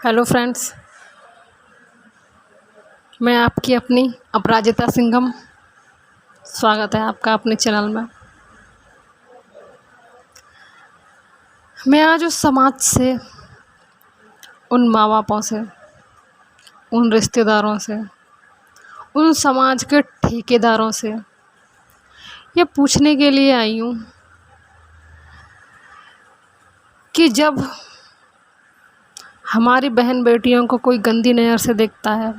Hello friends, मैं आपकी अपनी अपराजिता सिंघम। स्वागत है आपका अपने चैनल में। मैं आज उस समाज से, उन माँ बापों से, उन रिश्तेदारों से, उन समाज के ठेकेदारों से ये पूछने के लिए आई हूँ कि जब हमारी बहन बेटियों को कोई गंदी नज़र से देखता है,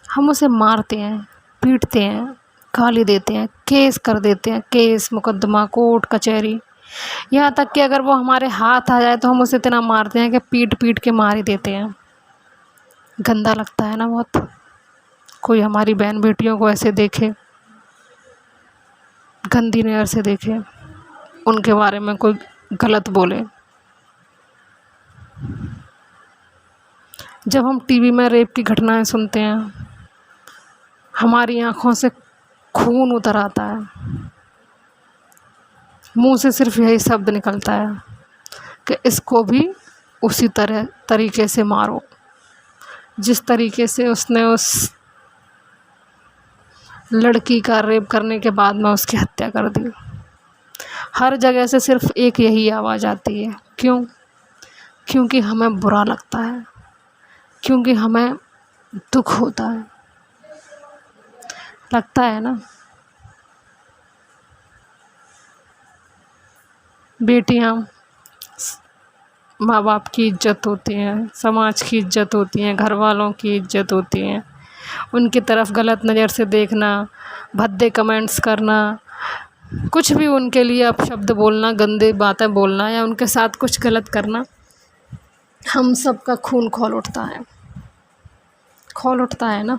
हम उसे मारते हैं, पीटते हैं, गाली देते हैं, केस कर देते हैं, केस मुकदमा कोर्ट कचहरी, यहाँ तक कि अगर वो हमारे हाथ आ जाए तो हम उसे इतना मारते हैं कि पीट पीट के मार ही देते हैं। गंदा लगता है ना बहुत, कोई हमारी बहन बेटियों को ऐसे देखे, गंदी नज़र से देखे, उनके बारे में कोई गलत बोले। जब हम टीवी में रेप की घटनाएं सुनते हैं, हमारी आंखों से खून उतर आता है, मुंह से सिर्फ यही शब्द निकलता है कि इसको भी उसी तरीके से मारो जिस तरीके से उसने उस लड़की का रेप करने के बाद में उसकी हत्या कर दी। हर जगह से सिर्फ एक यही आवाज़ आती है, क्यों? क्योंकि हमें बुरा लगता है, क्योंकि हमें दुख होता है। लगता है ना। बेटियां माँ बाप की इज्जत होती हैं, समाज की इज्जत होती हैं, घर वालों की इज्जत होती हैं। उनकी तरफ गलत नज़र से देखना, भद्दे कमेंट्स करना, कुछ भी उनके लिए अपशब्द बोलना, गंदी बातें बोलना या उनके साथ कुछ गलत करना, हम सब का खून खौल उठता है। खौल उठता है ना,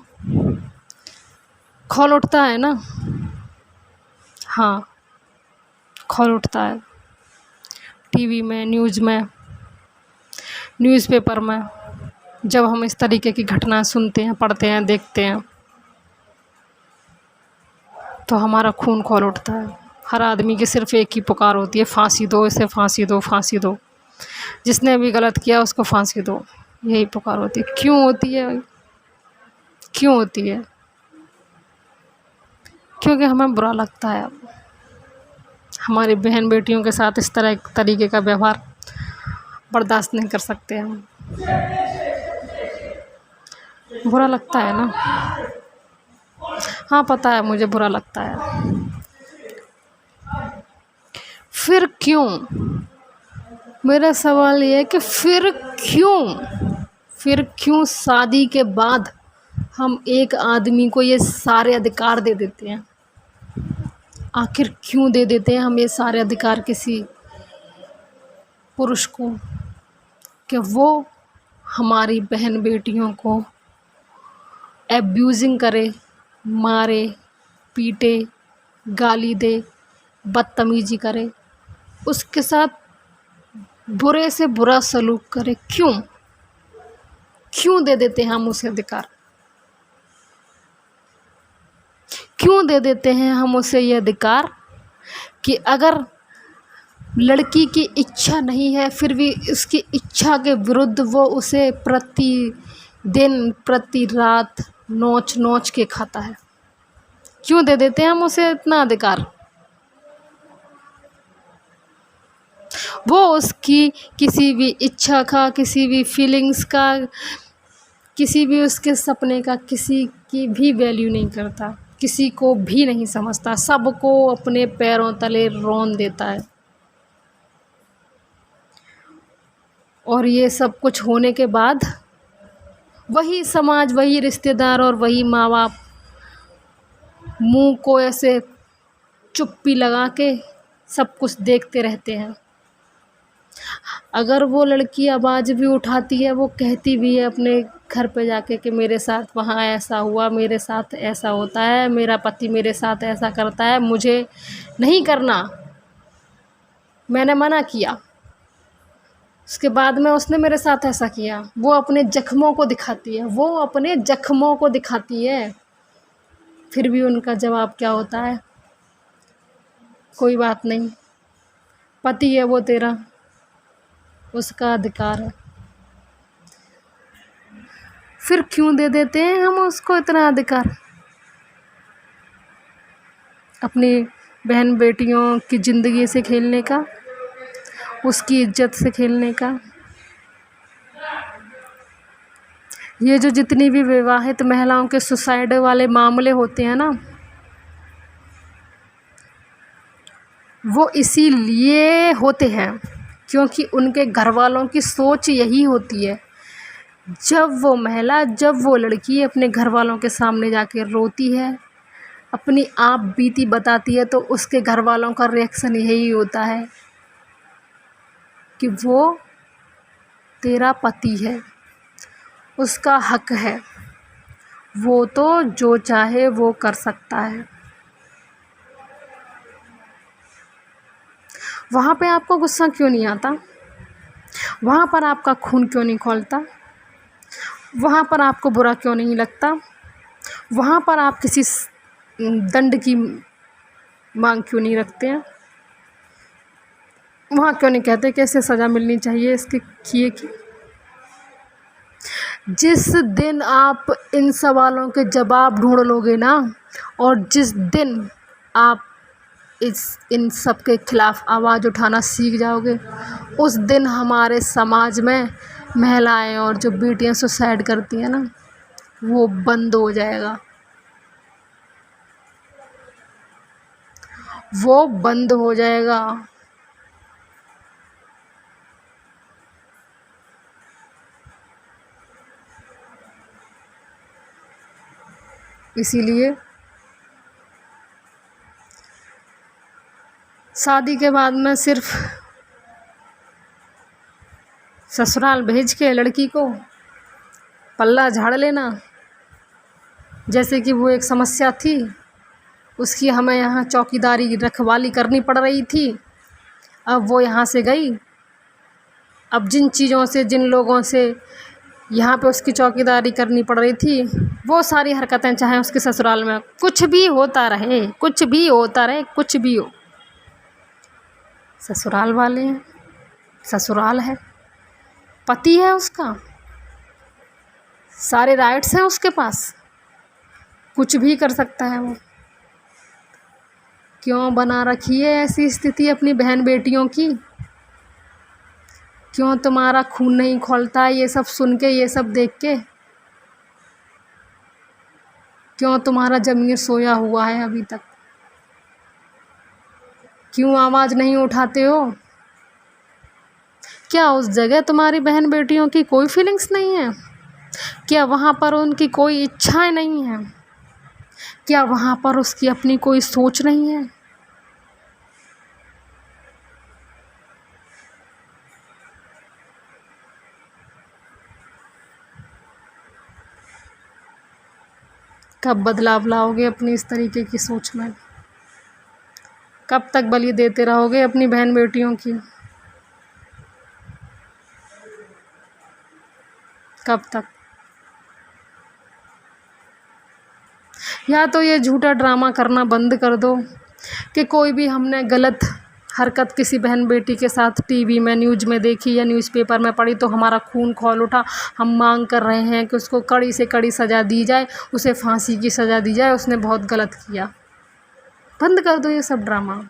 खौल उठता है ना। हाँ, खौल उठता है। टीवी में, न्यूज़पेपर में जब हम इस तरीके की घटना सुनते हैं, पढ़ते हैं, देखते हैं तो हमारा खून खौल उठता है। हर आदमी की सिर्फ एक ही पुकार होती है, फांसी दो इसे, फांसी दो, फांसी दो, जिसने भी गलत किया उसको फांसी दो। यही पुकार होती है। क्यों होती है? क्यों होती है? क्योंकि हमें बुरा लगता है हमारी बहन बेटियों के साथ इस तरीके का व्यवहार बर्दाश्त नहीं कर सकते हम। बुरा लगता है ना। हाँ, पता है मुझे बुरा लगता है। फिर क्यों? मेरा सवाल ये है कि फिर क्यों शादी के बाद हम एक आदमी को ये सारे अधिकार दे देते हैं? आखिर क्यों दे देते हैं हम ये सारे अधिकार किसी पुरुष को कि वो हमारी बहन बेटियों को एब्यूजिंग करे, मारे, पीटे, गाली दे, बदतमीजी करे, उसके साथ बुरे से बुरा सलूक करे? क्यों दे देते हैं हम उसे अधिकार? क्यों दे देते हैं हम उसे ये अधिकार कि अगर लड़की की इच्छा नहीं है फिर भी उसकी इच्छा के विरुद्ध वो उसे प्रतिदिन प्रति रात नोच नोच के खाता है? क्यों दे देते हैं हम उसे इतना अधिकार? वो उसकी किसी भी इच्छा का, किसी भी फीलिंग्स का, किसी भी उसके सपने का किसी की भी वैल्यू नहीं करता, किसी को भी नहीं समझता, सबको अपने पैरों तले रौंद देता है। और ये सब कुछ होने के बाद वही समाज, वही रिश्तेदार और वही माँ बाप मुंह को ऐसे चुप्पी लगा के सब कुछ देखते रहते हैं। अगर वो लड़की आवाज़ भी उठाती है, वो कहती भी है अपने घर पे जाके कि मेरे साथ वहाँ ऐसा हुआ, मेरे साथ ऐसा होता है, मेरा पति मेरे साथ ऐसा करता है, मुझे नहीं करना, मैंने मना किया, उसके बाद में उसने मेरे साथ ऐसा किया। वो अपने ज़ख्मों को दिखाती है, वो अपने ज़ख्मों को दिखाती है। फिर भी उनका जवाब क्या होता है? कोई बात नहीं, पति है वो तेरा, उसका अधिकार है। फिर क्यों दे देते हैं हम उसको इतना अधिकार अपनी बहन बेटियों की ज़िंदगी से खेलने का, उसकी इज्जत से खेलने का। ये जो जितनी भी विवाहित महिलाओं के सुसाइड वाले मामले होते हैं ना, वो इसीलिए होते हैं क्योंकि उनके घर वालों की सोच यही होती है। जब वो लड़की अपने घर वालों के सामने जाके रोती है, अपनी आप बीती बताती है, तो उसके घर वालों का रिएक्शन यही होता है कि वो तेरा पति है, उसका हक है, वो तो जो चाहे वो कर सकता है। वहाँ पे आपको गुस्सा क्यों नहीं आता? वहाँ पर आपका खून क्यों नहीं खौलता? वहाँ पर आपको बुरा क्यों नहीं लगता? वहाँ पर आप किसी दंड की मांग क्यों नहीं रखते हैं? वहाँ क्यों नहीं कहते कैसे सज़ा मिलनी चाहिए इसके किए की? जिस दिन आप इन सवालों के जवाब ढूंढ लोगे ना, और जिस दिन आप इन सब के खिलाफ़ आवाज़ उठाना सीख जाओगे, उस दिन हमारे समाज में महिलाएं और जो बेटियां सुसाइड करती हैं ना, वो बंद हो जाएगा, वो बंद हो जाएगा। इसीलिए शादी के बाद में सिर्फ ससुराल भेज के लड़की को पल्ला झाड़ लेना, जैसे कि वो एक समस्या थी, उसकी हमें यहाँ चौकीदारी रखवाली करनी पड़ रही थी। अब वो यहाँ से गई, अब जिन चीज़ों से जिन लोगों से यहाँ पे उसकी चौकीदारी करनी पड़ रही थी, वो सारी हरकतें चाहे उसके ससुराल में कुछ भी होता रहे, कुछ भी होता रहे, कुछ भी हो, ससुराल वाले हैं, ससुराल है, पति है उसका, सारे राइट्स हैं उसके पास, कुछ भी कर सकता है वो। क्यों बना रखी है ऐसी स्थिति अपनी बहन बेटियों की? क्यों तुम्हारा खून नहीं खौलता ये सब सुन के, ये सब देख के? क्यों तुम्हारा ज़मीर सोया हुआ है अभी तक? क्यों आवाज़ नहीं उठाते हो? क्या उस जगह तुम्हारी बहन बेटियों की कोई फीलिंग्स नहीं है? क्या वहाँ पर उनकी कोई इच्छाएं नहीं हैं? क्या वहाँ पर उसकी अपनी कोई सोच नहीं है? कब बदलाव लाओगे अपनी इस तरीके की सोच में? कब तक बलि देते रहोगे अपनी बहन बेटियों की? कब तक? या तो ये झूठा ड्रामा करना बंद कर दो कि कोई भी हमने गलत हरकत किसी बहन बेटी के साथ टीवी में, न्यूज़ में देखी या न्यूज़पेपर में पढ़ी तो हमारा खून खौल उठा, हम मांग कर रहे हैं कि उसको कड़ी से कड़ी सज़ा दी जाए, उसे फांसी की सज़ा दी जाए, उसने बहुत गलत किया। बंद कर दो ये सब ड्रामा।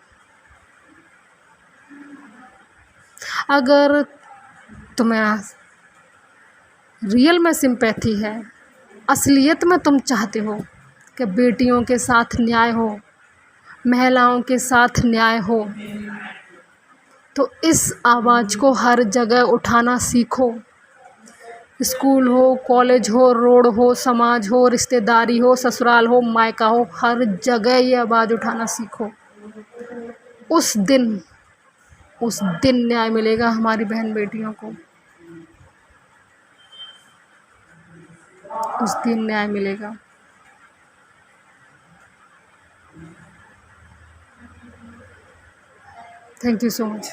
अगर तुम्हें रियल में सिंपैथी है, असलियत में तुम चाहते हो कि बेटियों के साथ न्याय हो, महिलाओं के साथ न्याय हो, तो इस आवाज़ को हर जगह उठाना सीखो। स्कूल हो, कॉलेज हो, रोड हो, समाज हो, रिश्तेदारी हो, ससुराल हो, मायका हो, हर जगह ये आवाज़ उठाना सीखो। उस दिन न्याय मिलेगा हमारी बहन बेटियों को, उस दिन न्याय मिलेगा। Thank you so much.